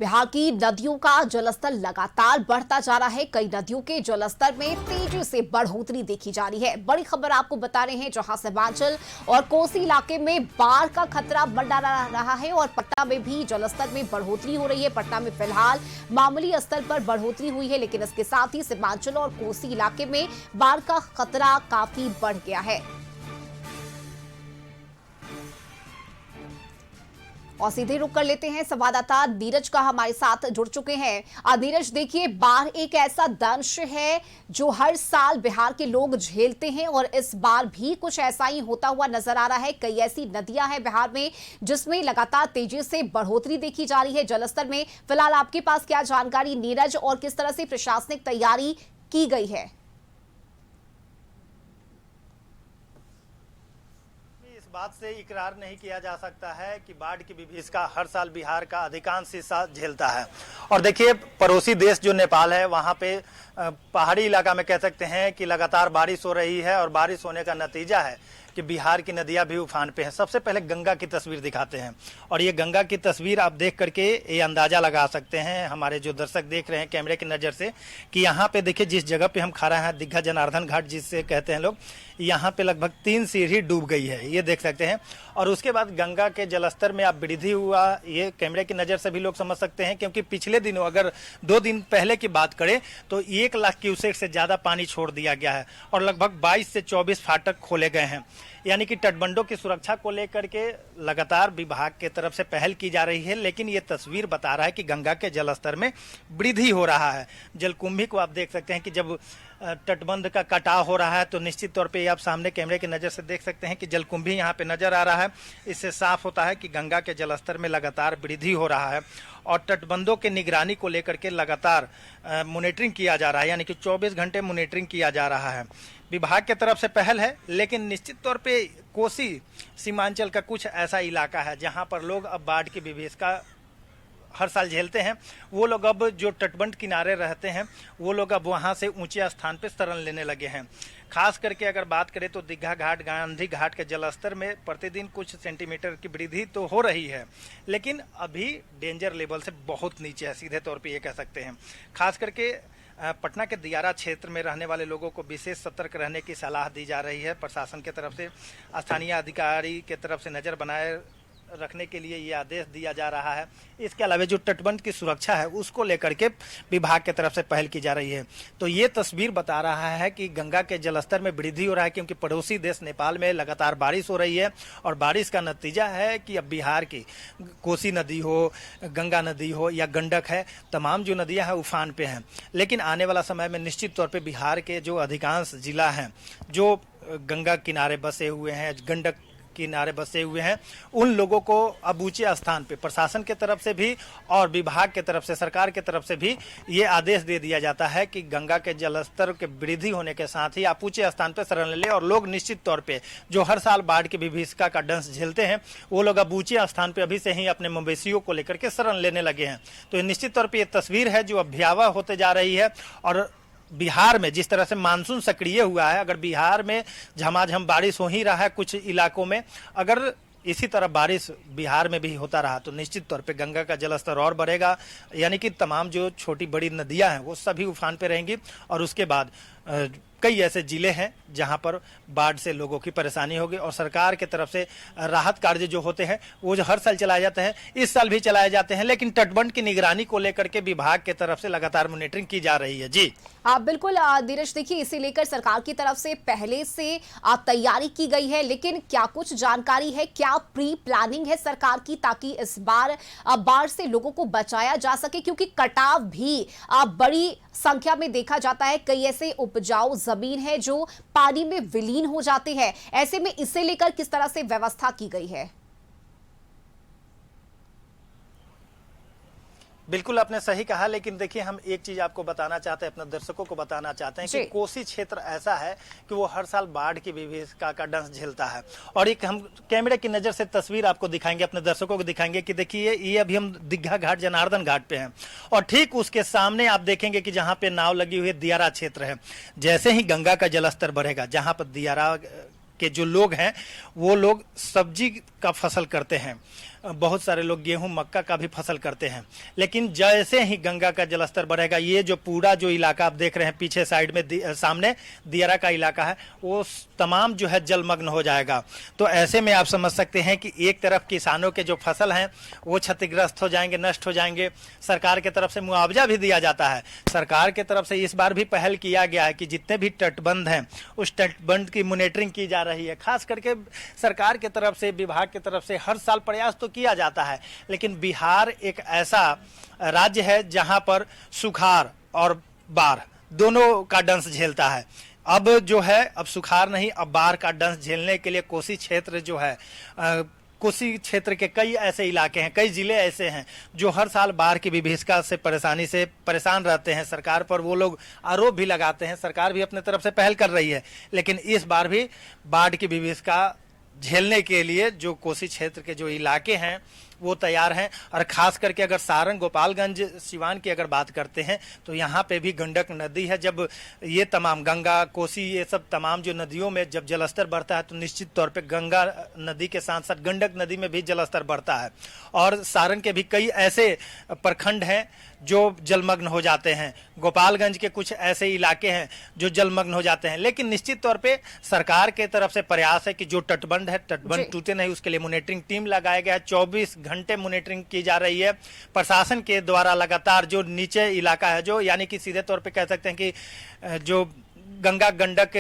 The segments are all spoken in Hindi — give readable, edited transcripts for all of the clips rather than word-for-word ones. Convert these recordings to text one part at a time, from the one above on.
बिहार की नदियों का जलस्तर लगातार बढ़ता जा रहा है। कई नदियों के जलस्तर में तेजी से बढ़ोतरी देखी जा रही है। बड़ी खबर आपको बता रहे हैं, जहां सीमांचल और कोसी इलाके में बाढ़ का खतरा मंडरा रहा है और पटना में भी जलस्तर में बढ़ोतरी हो रही है। पटना में फिलहाल मामूली स्तर पर बढ़ोतरी हुई है, लेकिन इसके साथ ही सीमांचल और कोसी इलाके में बाढ़ का खतरा काफी बढ़ गया है। और सीधे रुक कर लेते हैं, संवाददाता नीरज का हमारे साथ जुड़ चुके हैं। नीरज, देखिए, बाढ़ एक ऐसा दंश है जो हर साल बिहार के लोग झेलते हैं और इस बार भी कुछ ऐसा ही होता हुआ नजर आ रहा है। कई ऐसी नदियां हैं बिहार में जिसमें लगातार तेजी से बढ़ोतरी देखी जा रही है जलस्तर में। फिलहाल आपके पास क्या जानकारी नीरज, और किस तरह से प्रशासनिक तैयारी की गई है? बात से इकरार नहीं किया जा सकता है कि बाढ़ की विभीषिका हर साल बिहार का अधिकांश हिस्सा झेलता है। और देखिए, पड़ोसी देश जो नेपाल है, वहां पे पहाड़ी इलाका में कह सकते हैं कि लगातार बारिश हो रही है और बारिश होने का नतीजा है कि बिहार की नदियां भी उफान पे हैं। सबसे पहले गंगा की तस्वीर दिखाते हैं, और ये गंगा की तस्वीर आप देख करके ये अंदाजा लगा सकते हैं, हमारे जो दर्शक देख रहे हैं कैमरे की नज़र से, कि यहाँ पे देखिए जिस जगह पे हम खड़ा हैं, दिग्घा जनार्दन घाट जिससे कहते हैं लोग, यहाँ पे लगभग 3 सीढ़ी डूब गई है, ये देख सकते हैं। और उसके बाद गंगा के जलस्तर में अब वृद्धि हुआ, ये कैमरे की नज़र से भी लोग समझ सकते हैं, क्योंकि पिछले दिनों अगर 2 दिन पहले की बात करें तो 1 लाख क्यूसेक से ज़्यादा पानी छोड़ दिया गया है और लगभग 22 से 24 फाटक खोले गए हैं। यानी कि तटबंधों की सुरक्षा को लेकर के लगातार विभाग के तरफ से पहल की जा रही है, लेकिन ये तस्वीर बता रहा है कि गंगा के जलस्तर में वृद्धि हो रहा है। जलकुंभी को आप देख सकते हैं कि जब तटबंध का कटाव हो रहा है तो निश्चित तौर पे आप सामने कैमरे की नज़र से देख सकते हैं कि जलकुंभी यहाँ पे नजर आ रहा है। इससे साफ होता है कि गंगा के जलस्तर में लगातार वृद्धि हो रहा है और तटबंधों के निगरानी को लेकर के लगातार मॉनिटरिंग किया जा रहा है, यानी कि 24 घंटे मॉनिटरिंग किया जा रहा है। विभाग के तरफ से पहल है, लेकिन निश्चित तौर पे कोसी सीमांचल का कुछ ऐसा इलाका है जहां पर लोग अब बाढ़ की विभीषिका हर साल झेलते हैं। वो लोग अब जो तटबंध किनारे रहते हैं, वो लोग अब वहां से ऊंचे स्थान पे शरण लेने लगे हैं। खास करके अगर बात करें तो दीघा घाट, गांधी घाट के जलस्तर में प्रतिदिन कुछ सेंटीमीटर की वृद्धि तो हो रही है, लेकिन अभी डेंजर लेवल से बहुत नीचे है, सीधे तौर पे ये कह सकते हैं। खास करके पटना के दियारा क्षेत्र में रहने वाले लोगों को विशेष सतर्क रहने की सलाह दी जा रही है। प्रशासन के तरफ से, स्थानीय अधिकारी के तरफ से नज़र बनाए रखने के लिए ये आदेश दिया जा रहा है। इसके अलावा जो तटबंध की सुरक्षा है उसको लेकर के विभाग के तरफ से पहल की जा रही है। तो ये तस्वीर बता रहा है कि गंगा के जलस्तर में वृद्धि हो रहा है, क्योंकि पड़ोसी देश नेपाल में लगातार बारिश हो रही है और बारिश का नतीजा है कि अब बिहार की कोसी नदी हो, गंगा नदी हो या गंडक है, तमाम जो नदियाँ हैं उफान पे हैं। लेकिन आने वाला समय में निश्चित तौर पर बिहार के जो अधिकांश जिला हैं जो गंगा किनारे बसे हुए हैं, गंडक किनारे बसे हुए हैं, उन लोगों को अब ऊंचे स्थान पे प्रशासन के तरफ से भी और विभाग के तरफ से, सरकार के तरफ से भी ये आदेश दे दिया जाता है कि गंगा के जलस्तर के वृद्धि होने के साथ ही आप ऊंचे स्थान पे शरण ले। और लोग निश्चित तौर पे जो हर साल बाढ़ की विभीषिका का दंश झेलते हैं, वो लोग अब ऊंचे स्थान पे अभी से ही अपने मवेशियों को लेकर के शरण लेने लगे हैं। तो ये निश्चित तौर पर ये तस्वीर है जो अब भयावह होते जा रही है। और बिहार में जिस तरह से मानसून सक्रिय हुआ है, अगर बिहार में झमाझम बारिश हो ही रहा है कुछ इलाकों में, अगर इसी तरह बारिश बिहार में भी होता रहा तो निश्चित तौर पे गंगा का जलस्तर और बढ़ेगा, यानी कि तमाम जो छोटी बड़ी नदियां हैं वो सभी उफान पे रहेंगी। और उसके बाद कई ऐसे जिले हैं जहां पर बाढ़ से लोगों की परेशानी होगी और सरकार के तरफ से राहत कार्य जो होते हैं वो जो हर साल चलाए जाते हैं, इस साल भी चलाए जाते हैं, लेकिन तटबंध की निगरानी को लेकर के विभाग के तरफ से लगातार मॉनिटरिंग की जा रही है। जी बिल्कुल नीरज, देखिए, इसे लेकर सरकार की तरफ से पहले से तैयारी की गई है, लेकिन क्या कुछ जानकारी है, क्या प्री प्लानिंग है सरकार की, ताकि इस बार बाढ़ से लोगों को बचाया जा सके? क्योंकि कटाव भी बड़ी संख्या में देखा जाता है, कई ऐसे उपजाऊ जमीन है जो पानी में विलीन हो जाते हैं। ऐसे में इसे लेकर किस तरह से व्यवस्था की गई है? बिल्कुल आपने सही कहा, लेकिन देखिए हम एक चीज आपको बताना चाहते हैं, अपने दर्शकों को बताना चाहते हैं कि कोसी क्षेत्र ऐसा है कि वो हर साल बाढ़ की विभीषिका का दंश झेलता है। और एक हम कैमरे की नजर से तस्वीर आपको दिखाएंगे, अपने दर्शकों को दिखाएंगे कि देखिए ये अभी हम दिग्घा घाट, जनार्दन घाट पे हैं और ठीक उसके सामने आप देखेंगे कि जहाँ पे नाव लगी हुई दियारा क्षेत्र है। जैसे ही गंगा का जलस्तर बढ़ेगा, जहाँ पर दियारा के जो लोग हैं वो लोग सब्जी का फसल करते हैं, बहुत सारे लोग गेहूं मक्का का भी फसल करते हैं। लेकिन जैसे ही गंगा का जलस्तर बढ़ेगा, ये जो पूरा जो इलाका आप देख रहे हैं पीछे साइड में सामने दियारा का इलाका है, वो तमाम जो है जलमग्न हो जाएगा। तो ऐसे में आप समझ सकते हैं कि एक तरफ किसानों के जो फसल हैं वो क्षतिग्रस्त हो जाएंगे, नष्ट हो जाएंगे। सरकार की तरफ से मुआवजा भी दिया जाता है। सरकार की तरफ से इस बार भी पहल किया गया है कि जितने भी तटबंध हैं उस तटबंध की मॉनिटरिंग की जा रही है। खास करके सरकार की तरफ से, विभाग की तरफ से हर साल प्रयास तो किया जाता है, लेकिन बिहार एक ऐसा राज्य है जहां पर सुखाड़ और बाढ़ दोनों का दंश झेलता है। अब जो है, अब सुखाड़ नहीं, अब बाढ़ का दंश झेलने के लिए कोसी क्षेत्र जो है, कोसी क्षेत्र के कई ऐसे इलाके हैं, कई जिले ऐसे हैं जो हर साल बाढ़ की विभीषिका से परेशानी से परेशान रहते हैं। सरकार पर वो लोग आरोप भी लगाते हैं, सरकार भी अपने तरफ से पहल कर रही है, लेकिन इस बार भी बाढ़ की विभीषिका झेलने के लिए जो कोसी क्षेत्र के जो इलाके हैं वो तैयार हैं। और खास करके अगर सारण, गोपालगंज, सिवान की अगर बात करते हैं तो यहाँ पे भी गंडक नदी है। जब ये तमाम गंगा, कोसी, ये सब तमाम जो नदियों में जब जलस्तर बढ़ता है तो निश्चित तौर पे गंगा नदी के साथ साथ गंडक नदी में भी जलस्तर बढ़ता है। और सारण के भी कई ऐसे प्रखंड हैं जो जलमग्न हो जाते हैं, गोपालगंज के कुछ ऐसे इलाके हैं जो जलमग्न हो जाते हैं। लेकिन निश्चित तौर पे सरकार के तरफ से प्रयास है कि जो तटबंध है, तटबंध टूटे नहीं, उसके लिए मॉनिटरिंग टीम लगाया गया है। 24 घंटे मॉनिटरिंग की जा रही है प्रशासन के द्वारा लगातार। जो नीचे इलाका है, जो यानी कि सीधे तौर पे कह सकते हैं कि जो गंगा गंडक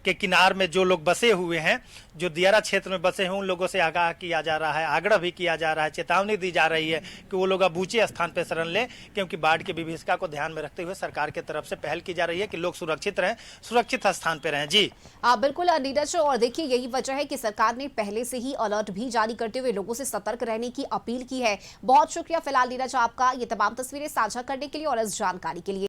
के किनार में जो लोग बसे हुए हैं, जो दियारा क्षेत्र में बसे हैं, उन लोगों से आगाह किया जा रहा है, आग्रह भी किया जा रहा है, चेतावनी दी जा रही है कि वो लोग अब ऊंचे स्थान पर शरण लें, क्योंकि बाढ़ की विभीषिका को ध्यान में रखते हुए सरकार की तरफ से पहल की जा रही है कि लोग सुरक्षित रहें, सुरक्षित स्थान पर रहें। जी बिल्कुल नीरज, और देखिए यही वजह है कि सरकार ने पहले से ही अलर्ट भी जारी करते हुए लोगों से सतर्क रहने की अपील की है। बहुत शुक्रिया फिलहाल नीरज आपका ये तमाम तस्वीरें साझा करने के लिए और इस जानकारी के लिए।